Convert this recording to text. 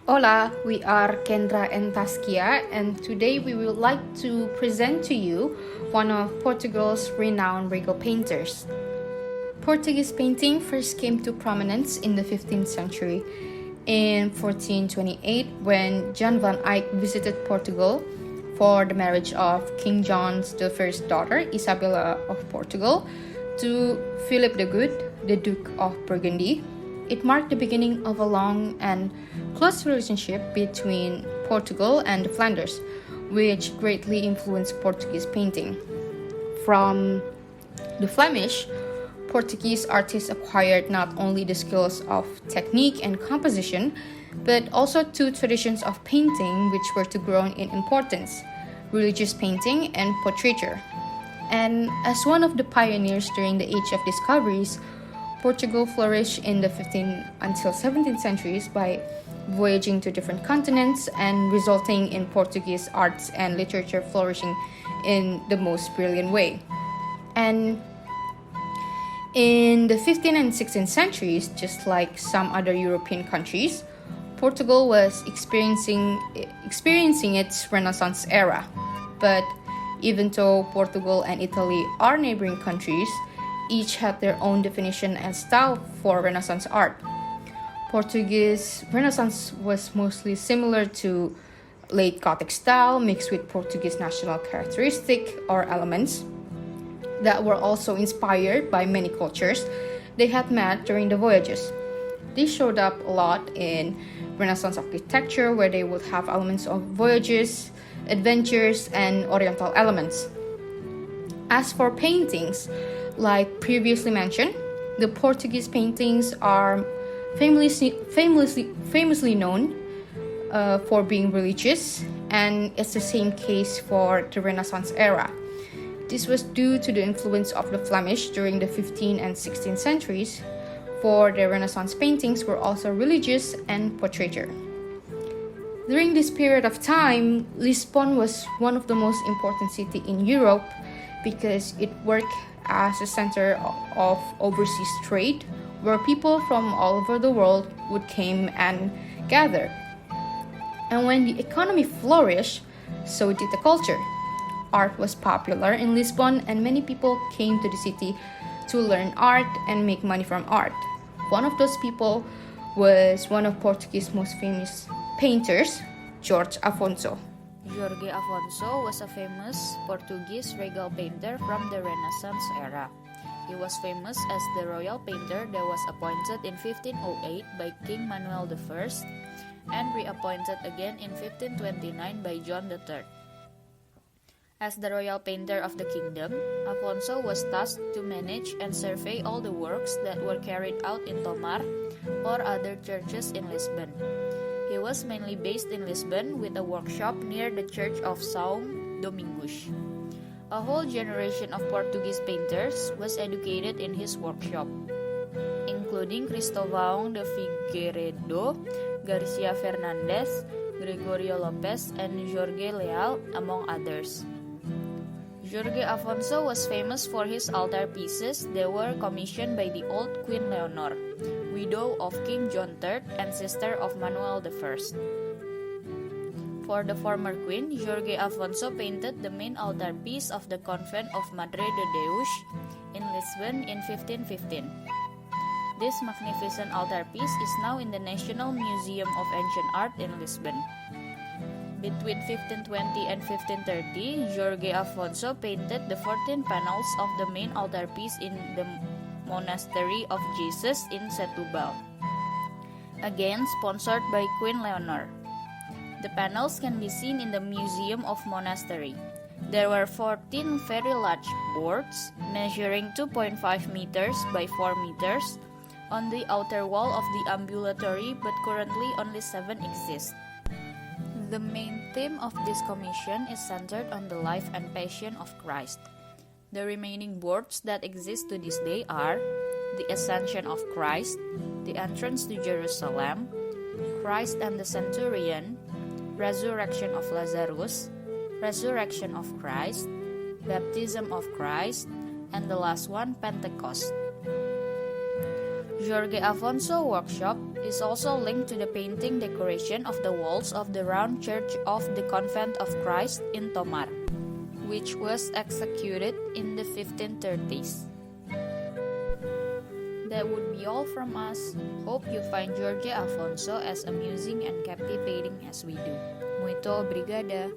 Hola, we are Kendra and Tazkia, and today we would like to present to you one of Portugal's renowned regal painters. Portuguese painting first came to prominence in the 15th century. In 1428, when John van Eyck visited Portugal for the marriage of King John's the first daughter, Isabella of Portugal, to Philip the Good, the Duke of Burgundy. It marked the beginning of a long and close relationship between Portugal and the Flanders, which greatly influenced Portuguese painting. From the Flemish, Portuguese artists acquired not only the skills of technique and composition, but also two traditions of painting which were to grow in importance: religious painting and portraiture. And as one of the pioneers during the Age of Discoveries, Portugal flourished in the 15th until 17th centuries by voyaging to different continents and resulting in Portuguese arts and literature flourishing in the most brilliant way. And in the 15th and 16th centuries, just like some other European countries, Portugal was experiencing its Renaissance era. But even though Portugal and Italy are neighboring countries, each had their own definition and style for Renaissance art. Portuguese Renaissance was mostly similar to late Gothic style mixed with Portuguese national characteristic or elements that were also inspired by many cultures they had met during the voyages. This showed up a lot in Renaissance architecture, where they would have elements of voyages, adventures, and Oriental elements. As for paintings, like previously mentioned, the Portuguese paintings are famously known for being religious, and it's the same case for the Renaissance era. This was due to the influence of the Flemish during the 15th and 16th centuries, for the Renaissance paintings were also religious and portraiture. During this period of time, Lisbon was one of the most important cities in Europe because it worked as a center of overseas trade where people from all over the world would come and gather. And when the economy flourished, so did the culture. Art was popular in Lisbon, and many people came to the city to learn art and make money from art. One of those people was one of Portuguese's most famous painters, Jorge Afonso. Jorge Afonso was a famous Portuguese regal painter from the Renaissance era. He was famous as the royal painter that was appointed in 1508 by King Manuel I and reappointed again in 1529 by John III. As the royal painter of the kingdom, Afonso was tasked to manage and survey all the works that were carried out in Tomar or other churches in Lisbon. He was mainly based in Lisbon with a workshop near the Church of São Domingos. A whole generation of Portuguese painters was educated in his workshop, including Cristóvão de Figueiredo, Garcia Fernandes, Gregorio Lopes, and Jorge Leal, among others. Jorge Afonso was famous for his altar pieces that were commissioned by the old Queen Leonor, widow of King John III and sister of Manuel I. For the former queen, Jorge Afonso painted the main altarpiece of the convent of Madre de Deus in Lisbon in 1515. This magnificent altarpiece is now in the National Museum of Ancient Art in Lisbon. Between 1520 and 1530, Jorge Afonso painted the 14 panels of the main altarpiece in the Monastery of Jesus in Setúbal, again sponsored by Queen Leonor. The panels can be seen in the Museum of Monastery. There were 14 very large boards, measuring 2.5 meters by 4 meters, on the outer wall of the ambulatory, but currently only 7 exist. The main theme of this commission is centered on the life and passion of Christ. The remaining boards that exist to this day are the Ascension of Christ, the Entrance to Jerusalem, Christ and the Centurion, Resurrection of Lazarus, Resurrection of Christ, Baptism of Christ, and the last one, Pentecost. Jorge Afonso Workshop is also linked to the painting decoration of the walls of the round church of the Convent of Christ in Tomar, which was executed in the 1530s. That would be all from us. Hope you find Jorge Afonso as amusing and captivating as we do. Muito obrigada.